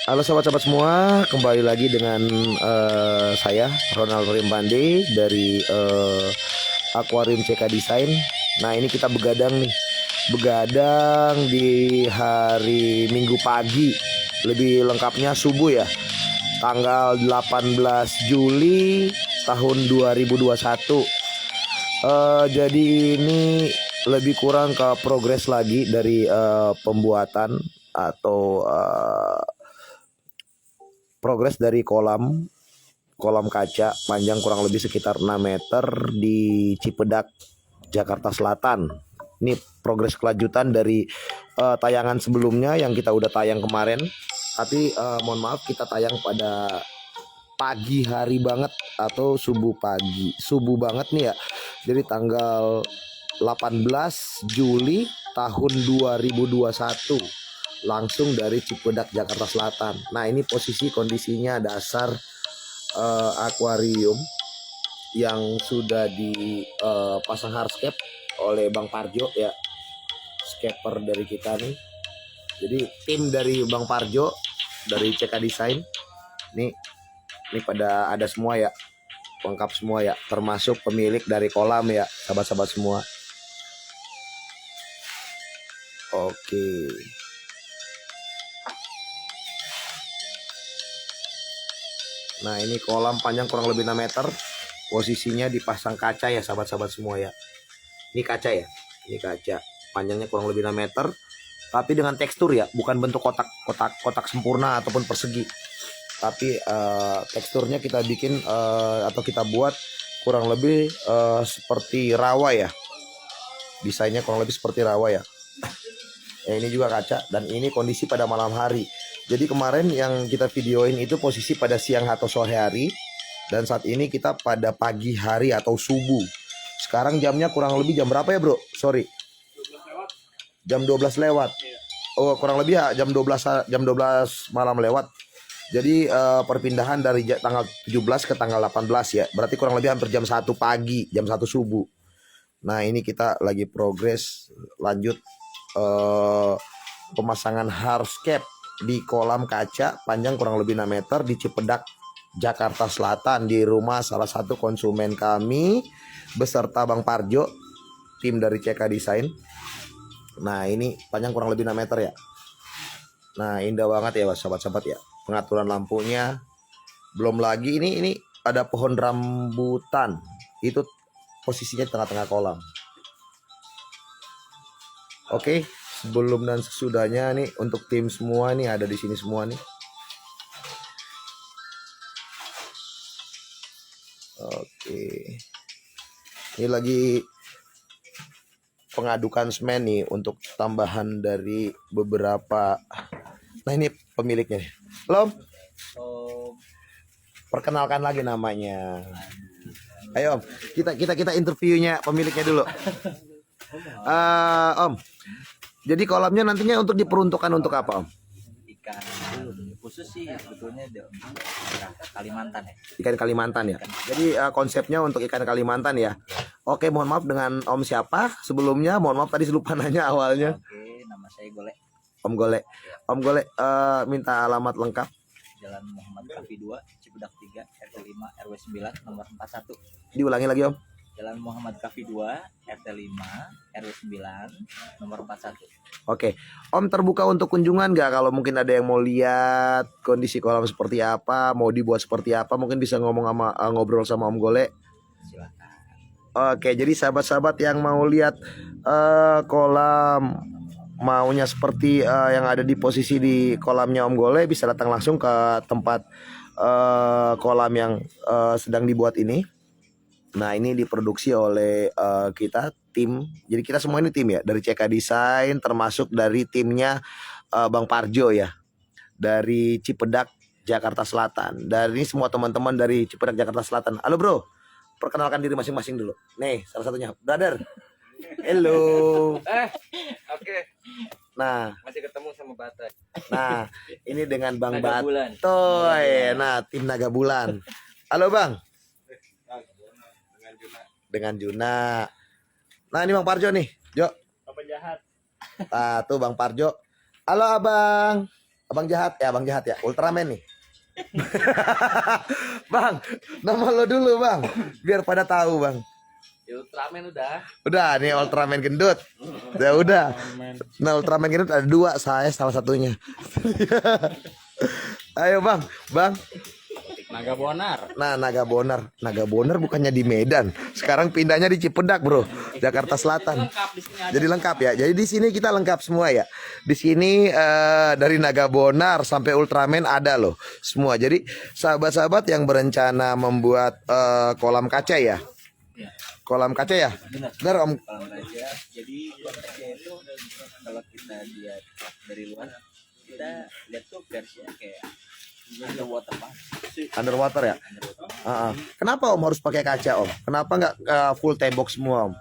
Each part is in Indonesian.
Halo sobat-sobat semua, kembali lagi dengan saya Ronald Rimpande dari Aquarium CK Design. Nah ini kita begadang di hari Minggu pagi, lebih lengkapnya subuh ya, tanggal 18 Juli tahun 2021. Jadi ini lebih kurang ke progres lagi dari pembuatan atau progres dari kolam kaca panjang kurang lebih sekitar 6 meter di Cipedak, Jakarta Selatan. Ini progres kelanjutan dari tayangan sebelumnya yang kita udah tayang kemarin. Tapi mohon maaf kita tayang pada pagi hari banget atau subuh banget nih ya. Jadi tanggal 18 Juli tahun 2021 langsung dari Cipedak, Jakarta Selatan. Nah ini posisi kondisinya dasar akuarium yang sudah dipasang hardscape oleh Bang Parjo ya, scaper dari kita nih. Jadi tim dari Bang Parjo dari CK Design ini pada ada semua ya, lengkap semua ya, termasuk pemilik dari kolam ya, sahabat-sahabat semua. Oke. Nah ini kolam panjang kurang lebih 6 meter. Posisinya dipasang kaca ya sahabat-sahabat semua ya. Ini kaca ya. Ini kaca. Panjangnya kurang lebih 6 meter. Tapi dengan tekstur ya. Bukan bentuk kotak sempurna ataupun persegi. Tapi teksturnya kita bikin atau kita buat kurang lebih seperti rawa ya. Desainnya kurang lebih seperti rawa ya. Ini juga kaca. Dan ini kondisi pada malam hari. Jadi kemarin yang kita videoin itu posisi pada siang atau sore hari. Dan saat ini kita pada pagi hari atau subuh. Sekarang jamnya kurang lebih jam berapa ya bro? Sorry. Jam 12 lewat. Oh kurang lebih ya jam 12 malam lewat. Jadi perpindahan dari tanggal 17 ke tanggal 18 ya. Berarti kurang lebih hampir jam 1 pagi, jam 1 subuh. Nah ini kita lagi progres lanjut pemasangan hardscape di kolam kaca panjang kurang lebih 6 meter di Cipedak, Jakarta Selatan, di rumah salah satu konsumen kami beserta Bang Parjo, tim dari CK Design. Nah ini panjang kurang lebih 6 meter ya. Nah indah banget ya sahabat-sahabat ya, pengaturan lampunya. Belum lagi ini ada pohon rambutan, itu posisinya di tengah-tengah kolam. Oke, sebelum dan sesudahnya nih untuk tim semua nih ada di sini semua nih. Oke. Ini lagi pengadukan semen nih untuk tambahan dari beberapa. Nah ini pemiliknya nih. Halo. Perkenalkan lagi namanya. Ayo Om, kita interviewnya pemiliknya dulu. Om. Jadi kolamnya nantinya untuk diperuntukkan untuk apa Om? Ikan khusus sih sebetulnya Kalimantan ya. Ikan Kalimantan ya. Jadi konsepnya untuk ikan Kalimantan ya. Oke, mohon maaf dengan Om siapa sebelumnya? Mohon maaf tadi lupa nanya awalnya. Oke, nama saya Golek. Om Golek. Om Golek minta alamat lengkap. Jalan Muhammad Kafi 2, Cipedak 3, RT 5, RW 9, nomor 41. Diulangi lagi Om. Jalan Muhammad Kafi 2, RT 5, RW 9, nomor 41. Oke, Om terbuka untuk kunjungan nggak? Kalau mungkin ada yang mau lihat kondisi kolam seperti apa, mau dibuat seperti apa, mungkin bisa ngobrol sama Om Golek. Silakan. Oke, jadi sahabat-sahabat yang mau lihat kolam maunya seperti yang ada di posisi di kolamnya Om Golek, bisa datang langsung ke tempat kolam yang sedang dibuat ini. Nah ini diproduksi oleh kita tim. Jadi kita semua ini tim ya, dari CK Design, termasuk dari timnya Bang Parjo ya, dari Cipedak, Jakarta Selatan. Dari ini semua teman-teman dari Cipedak, Jakarta Selatan. Halo bro, perkenalkan diri masing-masing dulu. Nih salah satunya, brother. Hello. Oke. Nah, Masih ketemu sama Batak. nah ini dengan Bang Naga Bulan. Batoy. Nah tim Naga Bulan. Halo Bang. Dengan Juna. Dengan Juna. Nah ini Bang Parjo nih, Jo. Apa jahat? Tuh Bang Parjo. Halo Abang. Abang jahat ya, Ultraman nih. Bang, nama lo dulu bang, biar pada tahu bang. Ya Ultraman udah. Udah, nih Ultraman gendut. Ya udah. Nah Ultraman gendut ada 2, saya salah satunya. Ayo bang. Naga Bonar. Nah Naga Bonar bukannya di Medan, sekarang pindahnya di Cipedak bro, Jakarta Selatan. Lengkap di sini ada. Jadi lengkap ya. Jadi di sini kita lengkap semua ya. Di sini dari Naga Bonar sampai Ultraman ada loh semua. Jadi sahabat-sahabat yang berencana membuat kolam kaca ya. Ya. Kolam kaca ya. Benar Om. Kolam kaca. Jadi kolam kaca itu kalau kita lihat dari luar, kita lihat tuh versinya kayak underwater banget. Underwater ya. Kenapa Om harus pakai kaca Om? Kenapa nggak full tembok semua Om?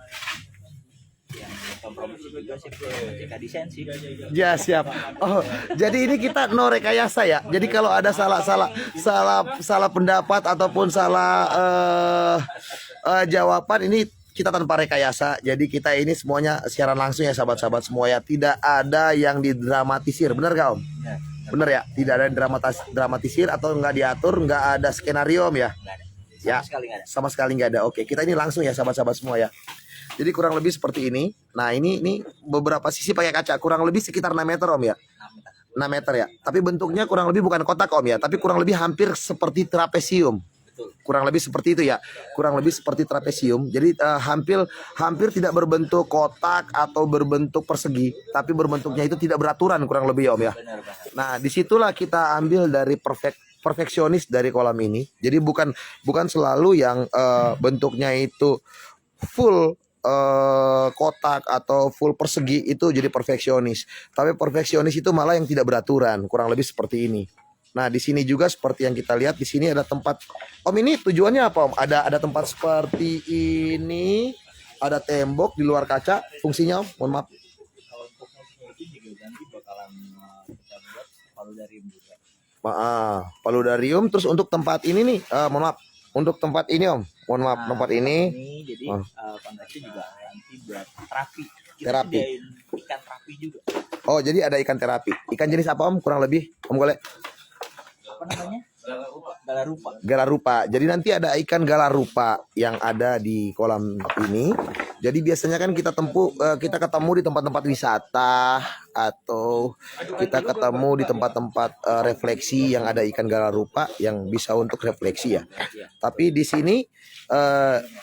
Yang kompromi juga sih ketika desain sih. Ya siap. Oh, jadi ini kita no rekayasa ya. Jadi kalau ada salah pendapat ataupun salah jawaban ini kita tanpa rekayasa. Jadi kita ini semuanya siaran langsung ya sahabat-sahabat semua ya. Tidak ada yang didramatisir. Benar gak Om? Ya, Benar ya. Tidak ada yang dramatisir atau nggak diatur, nggak ada skenario Om ya. nggak ada. Ya. Sekali nggak ada. Sama sekali nggak ada. Oke, kita ini langsung ya sahabat-sahabat semua ya. Jadi kurang lebih seperti ini. Nah ini beberapa sisi pakai kaca. Kurang lebih sekitar 6 meter Om ya. 6 meter ya. Tapi bentuknya kurang lebih bukan kotak Om ya. Tapi kurang lebih hampir seperti trapesium. Betul. Kurang lebih seperti itu ya. Kurang lebih seperti trapesium. Jadi hampir tidak berbentuk kotak atau berbentuk persegi. Tapi bentuknya itu tidak beraturan kurang lebih ya Om ya. Benar banget. Nah disitulah kita ambil dari perfeksionis dari kolam ini. Jadi bukan selalu yang bentuknya itu full kotak atau full persegi itu jadi perfeksionis. Tapi perfeksionis itu malah yang tidak beraturan, kurang lebih seperti ini. Nah, di sini juga seperti yang kita lihat, di sini ada tempat. Om, ini tujuannya apa Om? Ada tempat seperti ini, ada tembok di luar kaca. Fungsinya Om, mohon maaf. Kalau untuk itu juga nanti bakalan kita buat paludarium juga. Paludarium. Terus untuk tempat ini nih, mohon maaf. Untuk tempat ini Om, mohon maaf, tempat ini. Jadi konteksnya juga nanti buat terapi. Kita Terapi. sediain ikan terapi juga. Oh, jadi ada ikan terapi. Ikan jenis apa Om? Kurang lebih, Om Gole? Apa namanya? Galarupa. Galarupa. Jadi nanti ada ikan galarupa yang ada di kolam ini. Jadi biasanya kan kita ketemu di tempat-tempat wisata atau kita ketemu di tempat-tempat refleksi yang ada ikan galarupa yang bisa untuk refleksi ya. Tapi di sini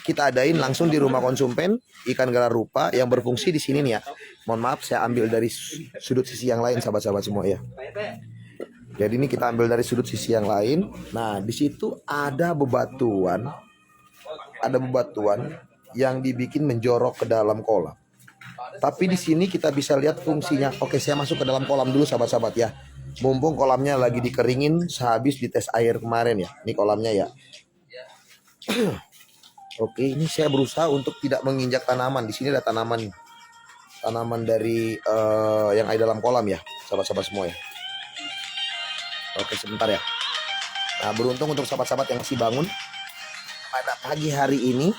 kita adain langsung di rumah konsumen ikan galarupa yang berfungsi di sini nih ya. Mohon maaf saya ambil dari sudut sisi yang lain sahabat-sahabat semua ya. Jadi ini kita ambil dari sudut sisi yang lain. Nah, di situ ada bebatuan. Ada bebatuan yang dibikin menjorok ke dalam kolam. Tapi di sini kita bisa lihat fungsinya. Oke, saya masuk ke dalam kolam dulu sahabat-sahabat ya. Mumpung kolamnya lagi dikeringin sehabis dites air kemarin ya. Ini kolamnya ya. Oke, ini saya berusaha untuk tidak menginjak tanaman. Di sini ada tanaman. Tanaman dari yang ada dalam kolam ya, sahabat-sahabat semua ya. Oke, sebentar ya. Nah, beruntung untuk sahabat-sahabat yang masih bangun pada pagi hari ini,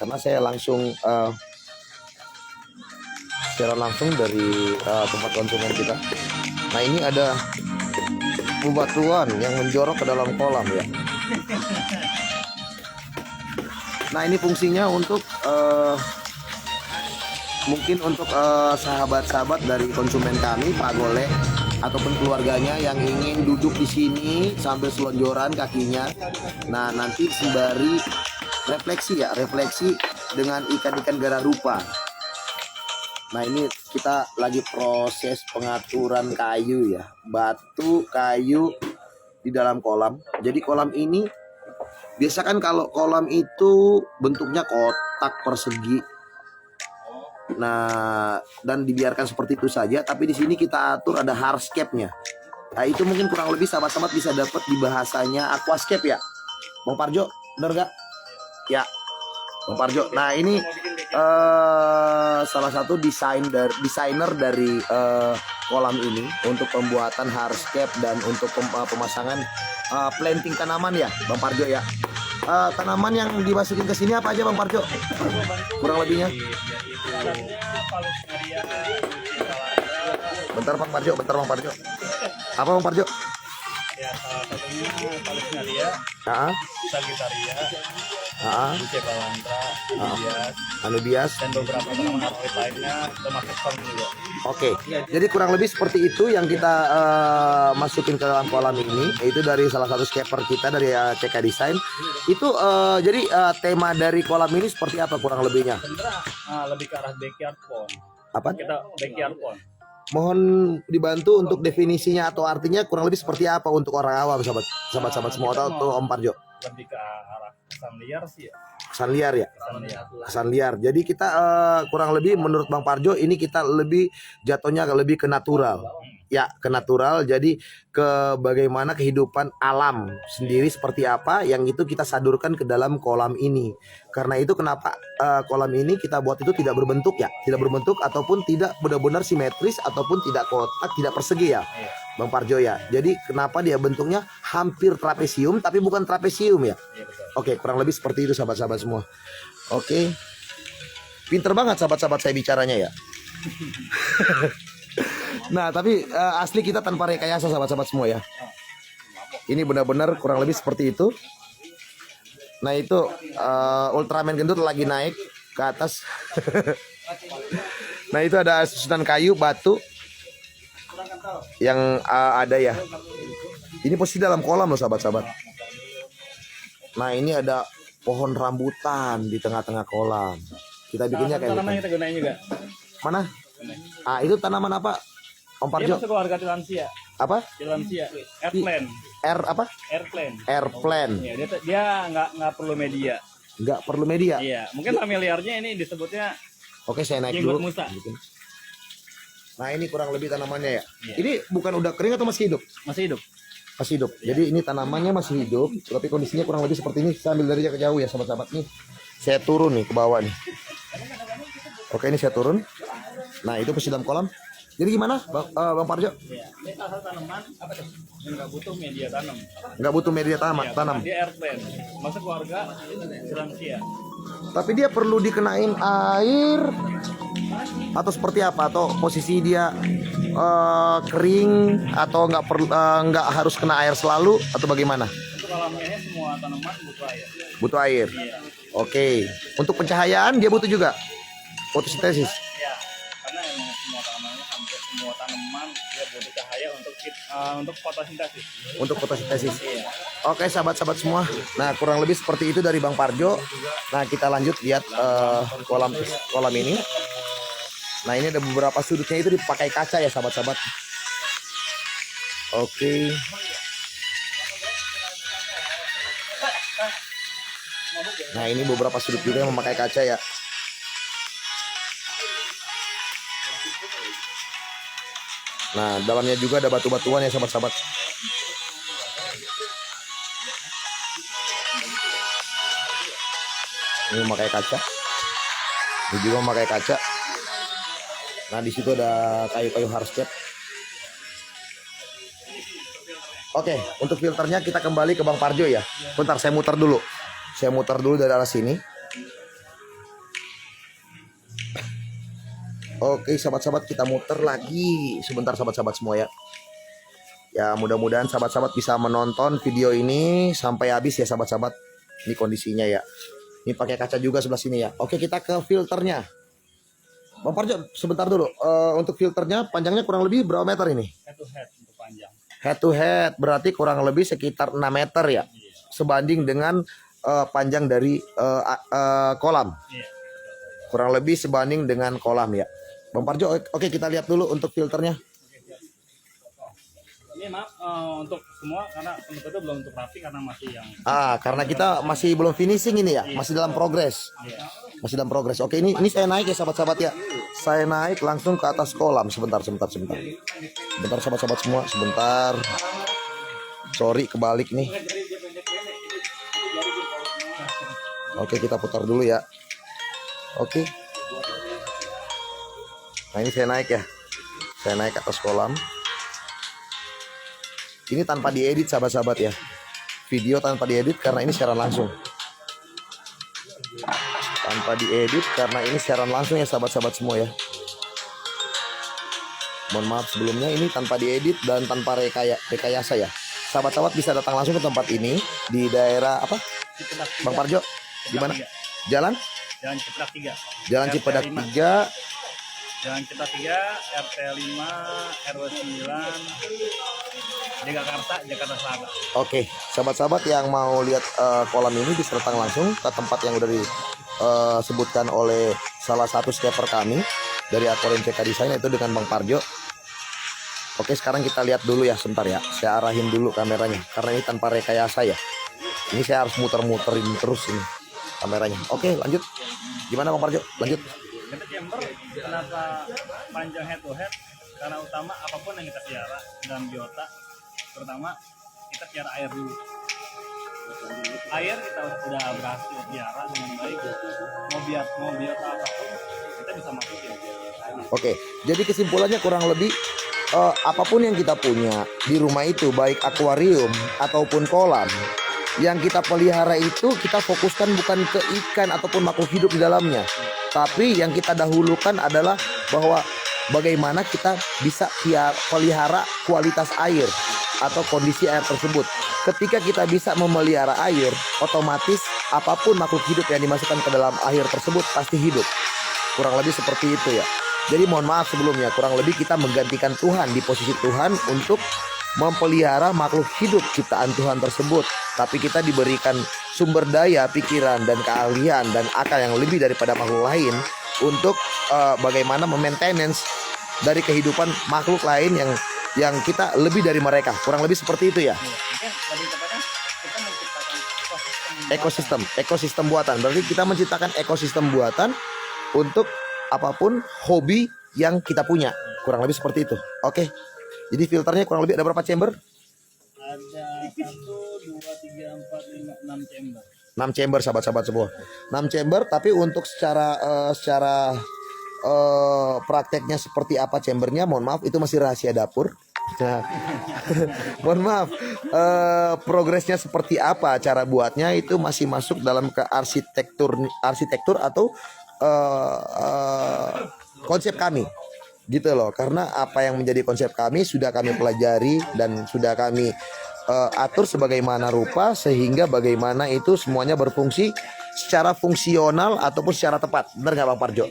karena saya langsung siaran langsung dari tempat konsumen kita. Nah, ini ada bebatuan yang menjorok ke dalam kolam ya. Nah, ini fungsinya untuk mungkin untuk sahabat-sahabat dari konsumen kami, Pak Gole ataupun keluarganya yang ingin duduk di sini sambil selonjoran kakinya. Nah, nanti sembari refleksi ya, refleksi dengan ikan-ikan galarupa. Nah, ini kita lagi proses pengaturan kayu ya, batu, kayu di dalam kolam. Jadi kolam ini biasa kan kalau kolam itu bentuknya kotak persegi. Nah, dan dibiarkan seperti itu saja, tapi di sini kita atur ada hardscape-nya. Nah, itu mungkin kurang lebih sahabat-sahabat bisa dapat di bahasanya aquascape ya. Bang Parjo, benar gak? Ya, Bang Parjo. Nah, ini salah satu desainer dari kolam ini untuk pembuatan hardscape dan untuk pemasangan planting tanaman ya, Bang Parjo ya. Tanaman yang dimasukin ke sini apa aja Bang Parjo? Kurang lebihnya. Bentar Bang Parjo. Apa Bang Parjo? Ya salah satunya Palestina, Ah, Sagittaria, ah, Bucebalandra, Anubias, Anubias. dan beberapa tanaman aroid lainnya termasuk fern juga. Oke, jadi kurang lebih seperti itu yang kita masukin ke dalam kolam ini. Itu dari salah satu scaper kita dari CK Design. Itu jadi tema dari kolam ini seperti apa kurang lebihnya? Sebenarnya lebih ke arah backyard pond. Apa? Kita backyard pond. Mohon dibantu untuk definisinya atau artinya kurang lebih seperti apa untuk orang awam, sahabat semua atau Om Parjo? Lebih ke arah kesan liar sih ya. Kesan liar ya? Kesan liar. Kesan liar. Jadi kita kurang lebih menurut Bang Parjo ini kita lebih jatuhnya lebih ke natural. Ya, ke natural. Jadi ke bagaimana kehidupan alam sendiri seperti apa yang itu kita sadurkan ke dalam kolam ini. Karena itu kenapa kolam ini kita buat itu tidak berbentuk ya, tidak berbentuk ataupun tidak benar-benar simetris ataupun tidak kotak, tidak persegi ya. Bang Parjo ya. Jadi kenapa dia bentuknya hampir trapesium tapi bukan trapesium ya? Iya betul. Oke, kurang lebih seperti itu sahabat-sahabat semua. Oke. Pinter banget sahabat-sahabat saya bicaranya ya. Nah, tapi asli kita tanpa rekayasa sahabat-sahabat semua ya. Ini benar-benar kurang lebih seperti itu. Nah, itu Ultraman gendut lagi naik ke atas. Nah, itu ada susunan kayu, batu yang ada ya. Ini posisi dalam kolam loh sahabat-sahabat. Nah, ini ada pohon rambutan di tengah-tengah kolam. Kita bikinnya kayak tanaman yang gitu. kita gunain juga. Mana? Ah, itu tanaman apa? Om Dia Parjo. masuk keluarga Tilansia. Apa? Tilansia. Airplane. R apa? Airplane. Airplane. Ya, dia nggak perlu media. Nggak perlu media. Iya, mungkin familiarnya ini disebutnya Oke, saya naik jenggot dulu. musa. Nah, ini kurang lebih tanamannya ya. Iya. Ini bukan udah kering atau masih hidup? Masih hidup. Masih hidup. Jadi ini tanamannya masih hidup, tapi kondisinya kurang lebih seperti ini. Saya ambil dari jarak jauh ya, sahabat-sahabat nih. Saya turun nih ke bawah nih. Oke, ini saya turun. Nah, itu posisi dalam kolam. Jadi gimana, Bang Parjo? Ya, ini salah satu tanaman yang nggak butuh media tanam. Nggak butuh media tanam. Ya, tanam. Dia airplane. Masuk keluarga Tilansia. Tapi dia perlu dikenain air atau seperti apa? Atau posisi dia kering atau nggak harus kena air selalu atau bagaimana? Untuk alamiahnya semua tanaman butuh air. Butuh air. Iya. Oke. Untuk pencahayaan dia butuh juga fotosintesis. Ya, karena emang semua tanamannya hampir semua tanaman dia butuh cahaya untuk fotosintesis. Untuk fotosintesis. Iya. Oke, sahabat-sahabat semua. Nah, kurang lebih seperti itu dari Bang Parjo. Nah, kita lanjut lihat kolam ini. Nah, ini ada beberapa sudutnya itu dipakai kaca ya, sahabat-sahabat. Oke. Nah, ini beberapa sudut juga yang memakai kaca ya. Nah, dalamnya juga ada batu-batuan ya, sahabat-sahabat. Ini memakai kaca. Ini juga memakai kaca. Nah, di situ ada kayu-kayu hardscape. Oke, untuk filternya kita kembali ke Bang Parjo ya. Bentar, saya muter dulu. Saya muter dulu dari arah sini. Oke, sahabat-sahabat, kita muter lagi. Sebentar, sahabat-sahabat semua ya. Ya, mudah-mudahan sahabat-sahabat bisa menonton video ini sampai habis ya, sahabat-sahabat. Ini kondisinya ya. Ini pakai kaca juga sebelah sini ya. Oke, kita ke filternya. Bang Parjo, sebentar dulu. Untuk filternya panjangnya kurang lebih berapa meter ini? Head to head untuk panjang. Head to head berarti kurang lebih sekitar 6 meter ya. Sebanding dengan panjang dari kolam. Iya. Kurang lebih sebanding dengan kolam ya. Bang Parjo, oke kita lihat dulu untuk filternya. Ini maaf untuk semua karena sebetulnya belum untuk rapi karena masih yang Karena kita masih belum finishing ini ya, masih dalam progres. Masih dalam progres. Oke, ini saya naik ya sahabat-sahabat ya. Saya naik langsung ke atas kolam. Sebentar. Sebentar sahabat-sahabat semua, sebentar. Sorry kebalik nih. Oke, kita putar dulu ya. Oke. Nah, ini saya naik ya. Saya naik ke atas kolam. Ini tanpa diedit sahabat-sahabat ya. Video tanpa diedit karena ini siaran langsung. Tanpa diedit karena ini siaran langsung ya sahabat-sahabat semua ya. Mohon maaf sebelumnya, ini tanpa diedit dan tanpa rekayasa ya. Sahabat-sahabat bisa datang langsung ke tempat ini di daerah apa? Cipedak 3. Bang Parjo, di mana? Jalan? Jalan Cipedak 3. Jalan RT Cipedak 5. 3. Jalan Cipedak 3, RT 5, RW 9, Jakarta Selatan. Oke, sahabat-sahabat yang mau lihat kolam ini bisa datang langsung ke tempat yang udah disebutkan oleh salah satu skipper kami dari Aquarium CK Design, itu dengan Bang Parjo. Oke, sekarang kita lihat dulu ya, sebentar ya. Saya arahin dulu kameranya karena ini tanpa rekayasa ya. Ini saya harus muter-muterin terus ini kameranya. Oke, lanjut. Gimana Bang Parjo? Lanjut. Kita chamber kenapa panjang head to head? Karena utama apapun yang kita pelihara dalam biota, terutama kita pelihara air dulu. Air kita udah berhasil pelihara dengan baik. Mau biota apapun kita bisa masukin. Oke, jadi kesimpulannya kurang lebih apapun yang kita punya di rumah itu, baik akuarium ataupun kolam, yang kita pelihara itu kita fokuskan bukan ke ikan ataupun makhluk hidup di dalamnya, tapi yang kita dahulukan adalah bahwa bagaimana kita bisa pelihara kualitas air atau kondisi air tersebut. Ketika kita bisa memelihara air, otomatis apapun makhluk hidup yang dimasukkan ke dalam air tersebut pasti hidup. Kurang lebih seperti itu ya. Jadi mohon maaf sebelumnya, kurang lebih kita menggantikan Tuhan di posisi Tuhan untuk memelihara makhluk hidup ciptaan Tuhan tersebut. Tapi kita diberikan sumber daya, pikiran, dan keahlian dan akal yang lebih daripada makhluk lain untuk bagaimana memaintenance dari kehidupan makhluk lain yang kita lebih dari mereka. Kurang lebih seperti itu ya. Mungkin lebih tepatnya kita menciptakan Ekosistem buatan. Berarti kita menciptakan ekosistem buatan untuk apapun hobi yang kita punya. Kurang lebih seperti itu. Oke. Jadi filternya kurang lebih ada berapa chamber? Ada 1, 2, 3, 4, 5, 6 chamber. 6 chamber sahabat-sahabat semua. 6 chamber, tapi untuk secara prakteknya seperti apa chambernya, mohon maaf itu masih rahasia dapur. Nah, mohon maaf, progresnya seperti apa, cara buatnya itu masih masuk dalam ke arsitektur atau konsep kami, gitu loh. Karena apa yang menjadi konsep kami sudah kami pelajari dan sudah kami atur sebagaimana rupa, sehingga bagaimana itu semuanya berfungsi secara fungsional ataupun secara tepat. Benar nggak Bang Parjo?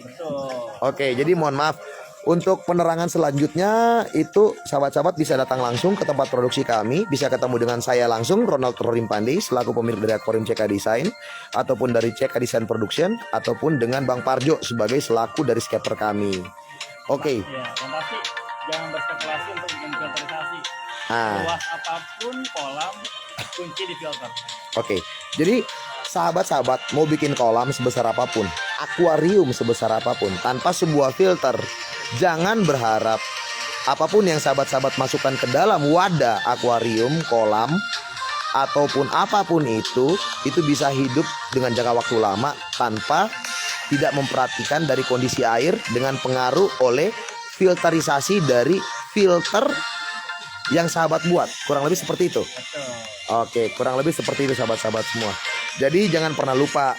Oke, jadi mohon maaf. Untuk penerangan selanjutnya itu sahabat-sahabat bisa datang langsung ke tempat produksi kami. Bisa ketemu dengan saya langsung, Ronald Rorimpandi, selaku pemilik dari Aquarium CK Design, ataupun dari CK Design Production, ataupun dengan Bang Parjo sebagai selaku dari skipper kami. Oke. Ya, yang pasti jangan berspekulasi untuk memfilterisasi. Nah, Luas apapun kolam, kunci di filter. oke. Jadi sahabat-sahabat mau bikin kolam sebesar apapun, akuarium sebesar apapun, tanpa sebuah filter, jangan berharap apapun yang sahabat-sahabat masukkan ke dalam wadah akuarium, kolam, ataupun apapun itu bisa hidup dengan jangka waktu lama tanpa tidak memperhatikan dari kondisi air dengan pengaruh oleh filterisasi dari filter yang sahabat buat. Kurang lebih seperti itu. Betul. Oke, kurang lebih seperti itu sahabat-sahabat semua. Jadi jangan pernah lupa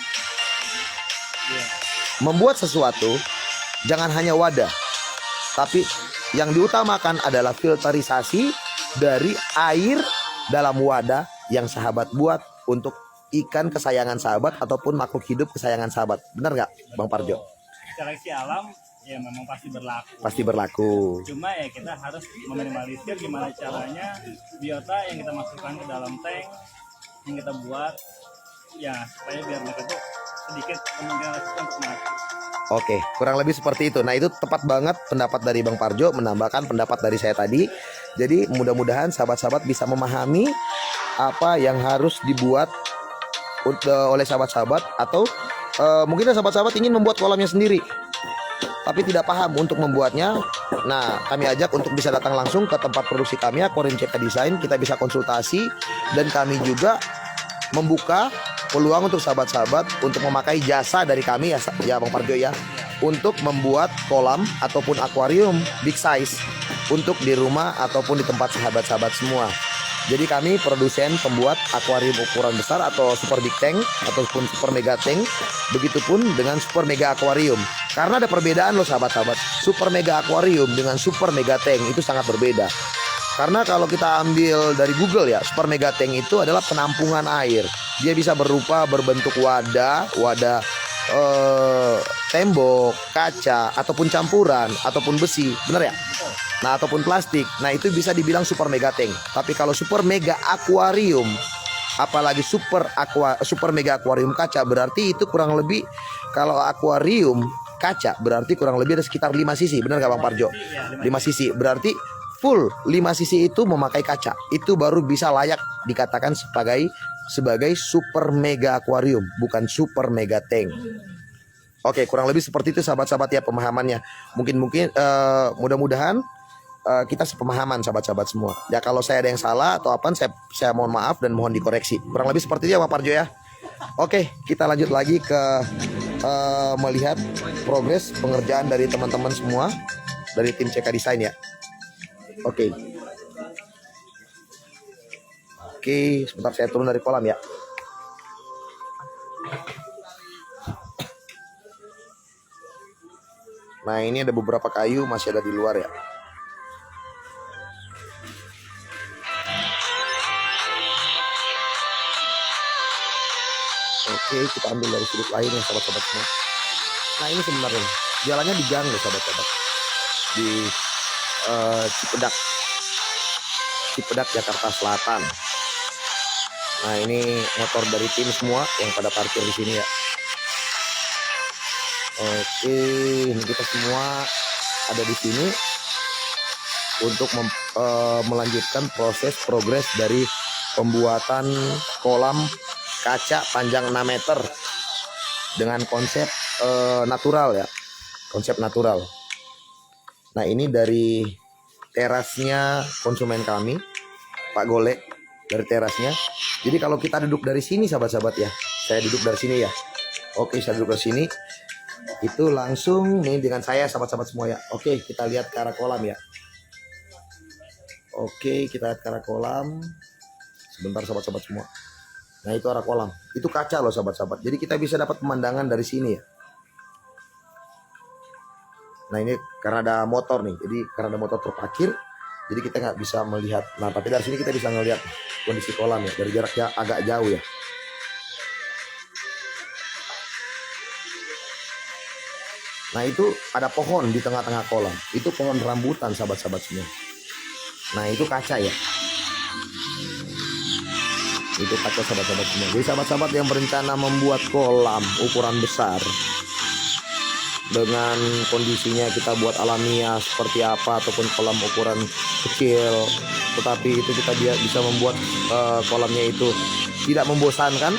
membuat sesuatu, jangan hanya wadah, tapi yang diutamakan adalah filterisasi dari air dalam wadah yang sahabat buat untuk ikan kesayangan sahabat ataupun makhluk hidup kesayangan sahabat. Benar nggak Bang Parjo? Seleksi alam ya memang pasti berlaku. Pasti berlaku. Cuma ya kita harus meminimalisir gimana caranya biota yang kita masukkan ke dalam tank yang kita buat, ya supaya biar mereka tuh sedikit kemungkinan resiko untuk mati. Oke, kurang lebih seperti itu. Nah, itu tepat banget pendapat dari Bang Parjo, menambahkan pendapat dari saya tadi. Jadi mudah-mudahan sahabat-sahabat bisa memahami apa yang harus dibuat oleh sahabat-sahabat, atau mungkin sahabat-sahabat ingin membuat kolamnya sendiri tapi tidak paham untuk membuatnya. Nah, kami ajak untuk bisa datang langsung ke tempat produksi kami, Aquarium CK Design. Kita bisa konsultasi, dan kami juga membuka peluang untuk sahabat-sahabat untuk memakai jasa dari kami ya Bang Parjo ya, untuk membuat kolam ataupun akuarium big size untuk di rumah ataupun di tempat sahabat-sahabat semua. Jadi kami produsen pembuat akuarium ukuran besar atau super big tank ataupun super mega tank, begitupun dengan super mega akuarium. Karena ada perbedaan loh sahabat-sahabat. Super mega aquarium dengan super mega tank itu sangat berbeda. Karena kalau kita ambil dari Google ya, super mega tank itu adalah penampungan air. Dia bisa berbentuk wadah tembok, kaca, ataupun campuran, ataupun besi, bener ya? Nah, ataupun plastik. Nah, itu bisa dibilang super mega tank. Tapi kalau super mega aquarium, apalagi super mega aquarium kaca, berarti itu kurang lebih, kalau akuarium kaca berarti kurang lebih ada sekitar 5 sisi. Benar gak Bang Parjo? 5 sisi. Berarti full 5 sisi itu memakai kaca. Itu baru bisa layak dikatakan sebagai super mega aquarium, bukan super mega tank. Oke, kurang lebih seperti itu sahabat-sahabat ya pemahamannya. Mungkin mudah-mudahan kita sepemahaman sahabat-sahabat semua. Ya kalau saya ada yang salah atau apa, saya mohon maaf dan mohon dikoreksi. Kurang lebih seperti itu ya Bang Parjo ya. Oke, kita lanjut lagi ke melihat progres pengerjaan dari teman-teman semua dari tim CK Design ya. Oke, sebentar saya turun dari kolam ya. Nah, ini ada beberapa kayu masih ada di luar ya. Oke, kita ambil dari sudut lain ya sahabat-sahabat semua. Nah, ini sebenarnya jalannya di gang loh sahabat-sahabat, di Cipedak Jakarta Selatan. Nah, ini motor dari tim semua yang pada parkir di sini ya. Oke, ini kita semua ada di sini untuk melanjutkan progres dari pembuatan kolam kaca panjang 6 meter dengan konsep natural ya, konsep natural. Nah, ini dari terasnya konsumen kami, Pak Golek, dari terasnya. Jadi kalau kita duduk dari sini sahabat-sahabat ya, saya duduk dari sini ya. Oke, saya duduk dari sini, itu langsung nih dengan saya sahabat-sahabat semua ya. Oke, kita lihat ke arah kolam ya. Oke, kita lihat ke arah kolam. Sebentar sahabat-sahabat semua. Nah, itu arah kolam. Itu kaca loh sahabat-sahabat. Jadi kita bisa dapat pemandangan dari sini ya. Nah, ini karena ada motor nih. Jadi karena ada motor terparkir, jadi kita nggak bisa melihat. Nah, tapi dari sini kita bisa ngelihat kondisi kolam ya, dari jarak agak jauh ya. Nah, itu ada pohon di tengah-tengah kolam. Itu pohon rambutan sahabat-sahabat semua. Nah, itu kaca ya. Itu kaca sahabat-sahabat semua. Jadi sahabat-sahabat yang berencana membuat kolam ukuran besar dengan kondisinya kita buat alamiah seperti apa, ataupun kolam ukuran kecil, tetapi itu kita bisa membuat kolamnya itu tidak membosankan,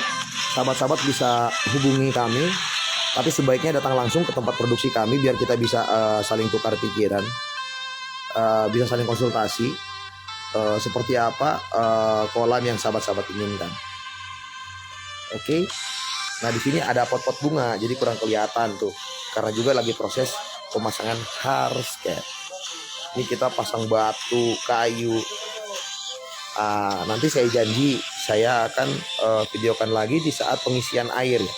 sahabat-sahabat bisa hubungi kami. Tapi sebaiknya datang langsung ke tempat produksi kami biar kita bisa saling tukar pikiran, bisa saling konsultasi seperti apa kolam yang sahabat-sahabat inginkan. Oke. Nah, di sini ada pot-pot bunga, jadi kurang kelihatan tuh, karena juga lagi proses pemasangan hardscape. Ini kita pasang batu, kayu. Nanti saya janji saya akan videokan lagi di saat pengisian air ya.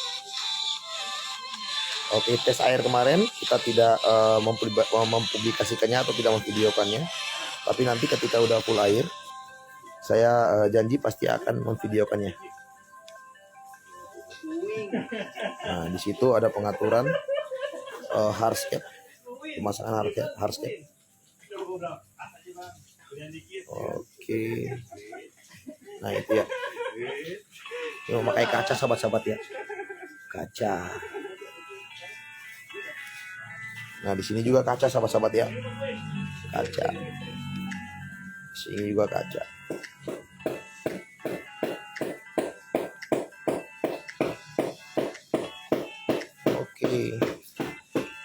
Oke, tes air kemarin kita tidak mempublikasikannya atau tidak memvideokannya, tapi nanti ketika udah full air, saya janji pasti akan memvideokannya. Nah, di situ ada pengaturan hardscape, pemasangan hardscape. Oke. Nah, itu ya. Ini memakai kaca sahabat-sahabat ya. Kaca. Nah, di sini juga kaca sahabat-sahabat ya. Kaca. Di sini juga kaca. Oke.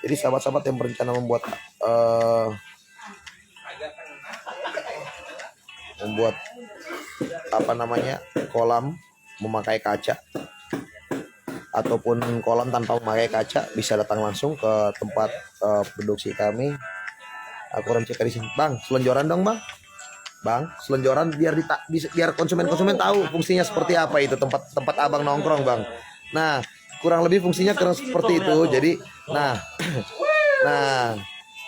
Jadi sahabat-sahabat yang berencana membuat kolam memakai kaca ataupun kolam tanpa memakai kaca, bisa datang langsung ke tempat produksi kami. Aku cek di sini, Bang. Selonjoran dong, Bang. Selonjoran biar konsumen tahu fungsinya seperti apa itu tempat abang nongkrong, Bang. Nah, kurang lebih fungsinya kurang seperti itu. Jadi nah nah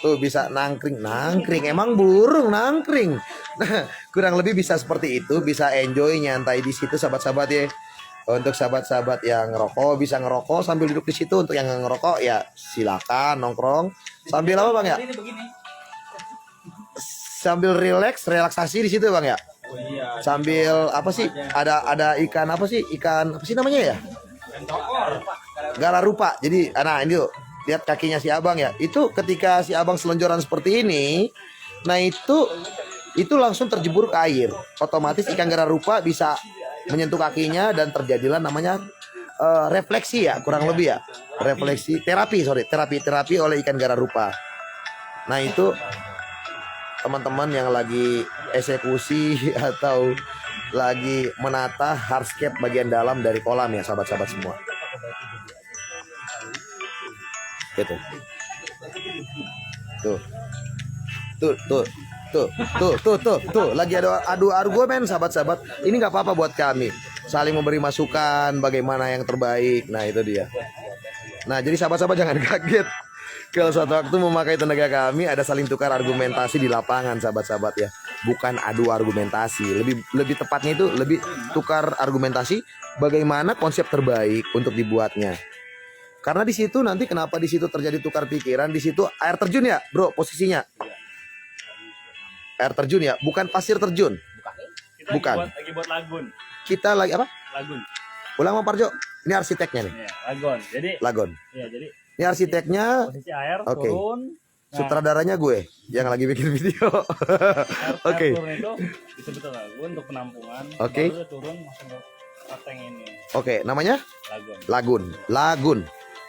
tuh bisa nangkring emang burung nangkring. Nah, kurang lebih bisa seperti itu, bisa enjoy nyantai di situ sahabat-sahabat ya. Untuk sahabat-sahabat yang ngerokok bisa ngerokok sambil duduk di situ. Untuk yang nggak ngerokok ya silakan nongkrong sambil apa Bang ya? Sambil relaksasi di situ Bang ya. Sambil apa sih? Ada ikan apa sih? Ikan apa sih namanya ya? Gararupa. Jadi nah ini tuh lihat kakinya si Abang ya. Itu ketika si Abang selonjoran seperti ini, nah itu langsung terjebur ke air. Otomatis ikan gararupa bisa menyentuh kakinya dan terjadilah namanya refleksi ya, kurang lebih ya. Refleksi terapi oleh ikan gararupa. Nah, itu teman-teman yang lagi eksekusi atau lagi menata hardscape bagian dalam dari kolam ya, sahabat-sahabat semua. Gitu. Tuh, lagi ada adu argumen sahabat-sahabat. Ini nggak apa-apa buat kami. Saling memberi masukan bagaimana yang terbaik. Nah, itu dia. Nah, jadi sahabat-sahabat jangan kaget. Kalau suatu waktu memakai tenaga kami ada saling tukar argumentasi di lapangan sahabat-sahabat ya. Bukan adu argumentasi. Lebih tepatnya itu lebih tukar argumentasi bagaimana konsep terbaik untuk dibuatnya. Karena di situ nanti kenapa di situ terjadi tukar pikiran, di situ air terjun ya, Bro, posisinya. Air terjun ya, bukan pasir terjun. Bukan. Lagi buat lagun. Kita lagi apa? Lagun. Ulang Bang Parjo. Ini arsiteknya nih. Ya, lagun. Jadi Lagon. ya, jadi Ini arsiteknya, posisi air Oke. turun. Nah, sutradaranya gue yang lagi bikin video. Oke. air turun itu disebut lagun untuk penampungan. Oke. Baru dia turun masuk ke tank ini. Oke, namanya Lagun.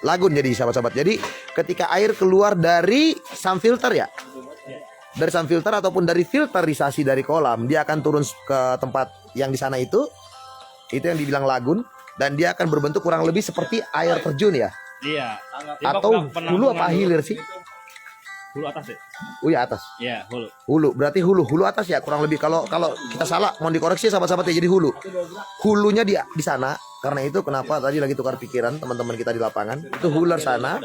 Lagun jadi sahabat-sahabat. Jadi ketika air keluar dari sump filter ya. Dari sump filter ataupun dari filterisasi dari kolam, dia akan turun ke tempat yang di sana itu yang dibilang lagun, dan dia akan berbentuk kurang lebih seperti air terjun ya. Iya. Atau hulu apa hilir sih? Hulu atas ya? Oh ya atas. Iya, hulu. Hulu berarti hulu atas ya kurang lebih. Kalau kita salah mohon dikoreksi sahabat-sahabat ya, jadi hulu. Hulunya di sana. Karena itu kenapa tadi lagi tukar pikiran teman-teman kita di lapangan. Itu huler sana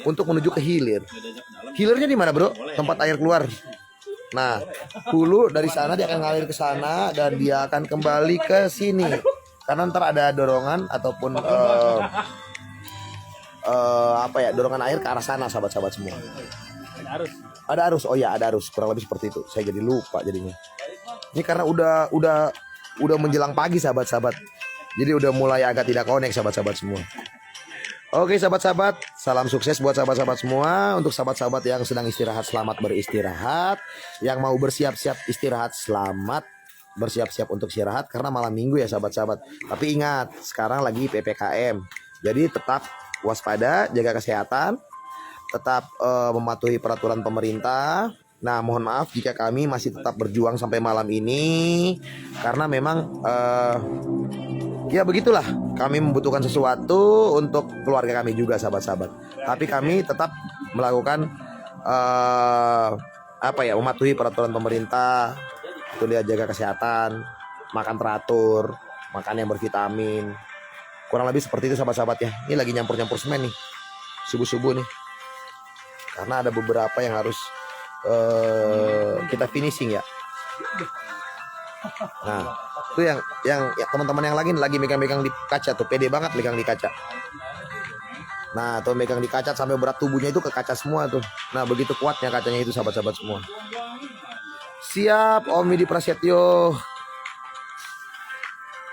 untuk menuju ke hilir. Hilirnya di mana, Bro? Tempat air keluar. Nah, hulu dari sana dia akan ngalir ke sana dan dia akan kembali ke sini. Karena ntar ada dorongan ataupun dorongan air ke arah sana sahabat-sahabat semua. Ada arus. Oh ya, ada arus. Kurang lebih seperti itu. Saya jadi lupa jadinya. Ini karena udah menjelang pagi sahabat-sahabat. Jadi udah mulai agak tidak connect sahabat-sahabat semua. Oke sahabat-sahabat, salam sukses buat sahabat-sahabat semua. Untuk sahabat-sahabat yang sedang istirahat, selamat beristirahat. Yang mau bersiap-siap istirahat, selamat bersiap-siap untuk istirahat. Karena malam minggu ya sahabat-sahabat. Tapi ingat, sekarang lagi PPKM. Jadi tetap waspada, jaga kesehatan. Tetap mematuhi peraturan pemerintah. Nah, mohon maaf jika kami masih tetap berjuang sampai malam ini. Karena memang ya begitulah, kami membutuhkan sesuatu untuk keluarga kami juga sahabat-sahabat. Tapi kami tetap melakukan mematuhi peraturan pemerintah. Itu dia, jaga kesehatan, makan teratur, makan yang bervitamin. Kurang lebih seperti itu sahabat-sahabat ya. Ini lagi nyampur-nyampur semen nih, subuh-subuh nih. Karena ada beberapa yang harus kita finishing ya. Nah, itu yang teman-teman yang lagi megang-megang di kaca tuh, pede banget megang di kaca. Nah, tuh megang di kaca sampai berat tubuhnya itu ke kaca semua tuh. Nah, begitu kuatnya kacanya itu sahabat-sahabat semua. Siap, Om Widi Prasetyo.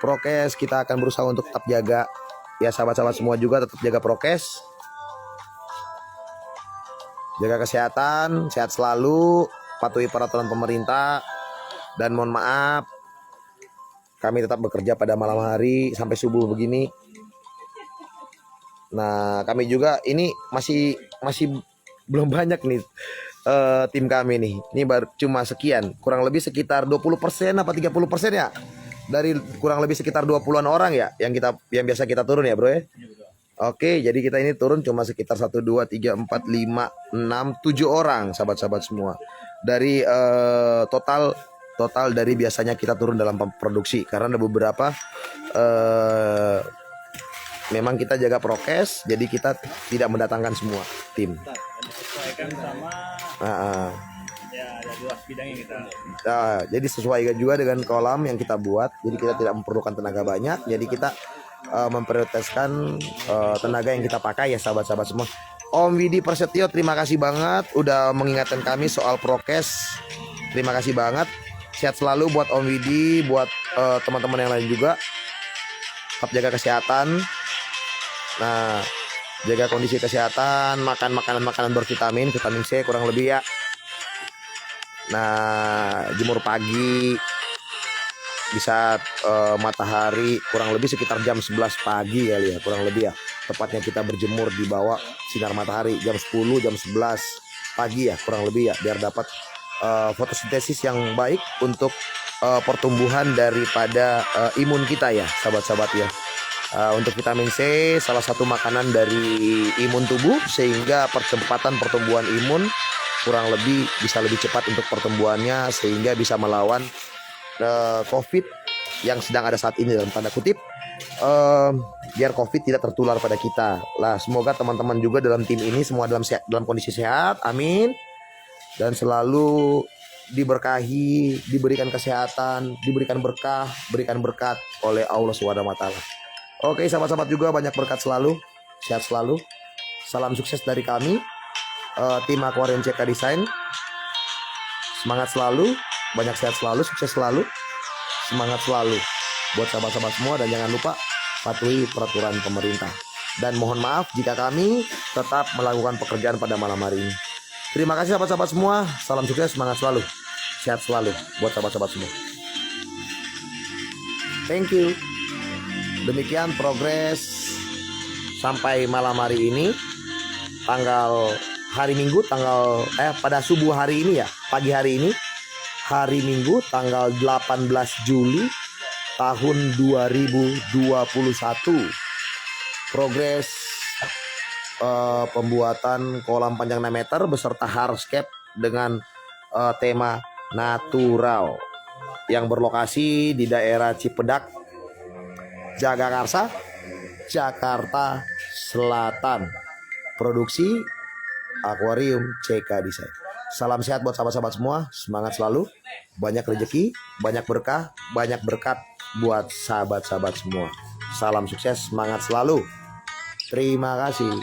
Prokes kita akan berusaha untuk tetap jaga. Ya, sahabat-sahabat semua juga tetap jaga prokes. Jaga kesehatan, sehat selalu, patuhi peraturan pemerintah. Dan mohon maaf, kami tetap bekerja pada malam hari sampai subuh begini. Nah, kami juga ini masih belum banyak nih tim kami nih. Ini baru cuma sekian, kurang lebih sekitar 20% apa 30% ya. Dari kurang lebih sekitar 20-an orang ya yang biasa kita turun ya, Bro ya. Oke, jadi kita ini turun cuma sekitar 1 2 3 4 5 6 7 orang sahabat-sahabat semua. Dari total dari biasanya kita turun dalam produksi, karena ada beberapa memang kita jaga prokes, jadi kita tidak mendatangkan semua tim. Disesuaikan sama ya ada 2 bidang yang kita. Nah, jadi sesuai juga dengan kolam yang kita buat. Jadi kita tidak memerlukan tenaga banyak. Jadi kita memprioritaskan tenaga yang kita pakai ya sahabat-sahabat semua. Om Widi Prasetyo, terima kasih banget udah mengingatkan kami soal prokes. Terima kasih banget. Sehat selalu buat Om Widi, buat teman-teman yang lain juga. Tetap jaga kesehatan. Nah, jaga kondisi kesehatan, makan makanan bervitamin, vitamin C kurang lebih ya. Nah, jemur pagi di saat matahari kurang lebih sekitar jam 11 pagi kali ya, kurang lebih ya. Tepatnya kita berjemur di bawah sinar matahari jam 10, jam 11 pagi ya, kurang lebih ya, biar dapat fotosintesis yang baik untuk pertumbuhan daripada imun kita ya, sahabat-sahabat ya. Untuk vitamin C salah satu makanan dari imun tubuh, sehingga percepatan pertumbuhan imun kurang lebih bisa lebih cepat untuk pertumbuhannya, sehingga bisa melawan COVID yang sedang ada saat ini dalam tanda kutip, biar COVID tidak tertular pada kita. Lah, semoga teman-teman juga dalam tim ini semua dalam kondisi sehat, amin, dan selalu diberkahi, diberikan kesehatan, diberikan berkah, berikan berkat oleh Allah SWT. Oke, sahabat-sahabat juga banyak berkat selalu, sehat selalu. Salam sukses dari kami, tim Aquarium CK Design. Semangat selalu, banyak sehat selalu, sukses selalu, semangat selalu buat sahabat-sahabat semua, dan jangan lupa patuhi peraturan pemerintah. Dan mohon maaf jika kami tetap melakukan pekerjaan pada malam hari ini. Terima kasih sahabat-sahabat semua, salam sukses, semangat selalu, sehat selalu buat sahabat-sahabat semua. Thank you. Demikian progres sampai malam hari ini, tanggal hari Minggu, pada subuh hari ini ya, pagi hari ini, hari Minggu tanggal 18 Juli tahun 2021. Progres pembuatan kolam panjang 6 meter beserta hardscape dengan tema natural yang berlokasi di daerah Cipedak, Jagakarsa, Jakarta Selatan. Produksi Aquarium CK Design. Salam sehat buat sahabat-sahabat semua, semangat selalu, banyak rezeki, banyak berkah, banyak berkat buat sahabat-sahabat semua. Salam sukses, semangat selalu. Terima kasih.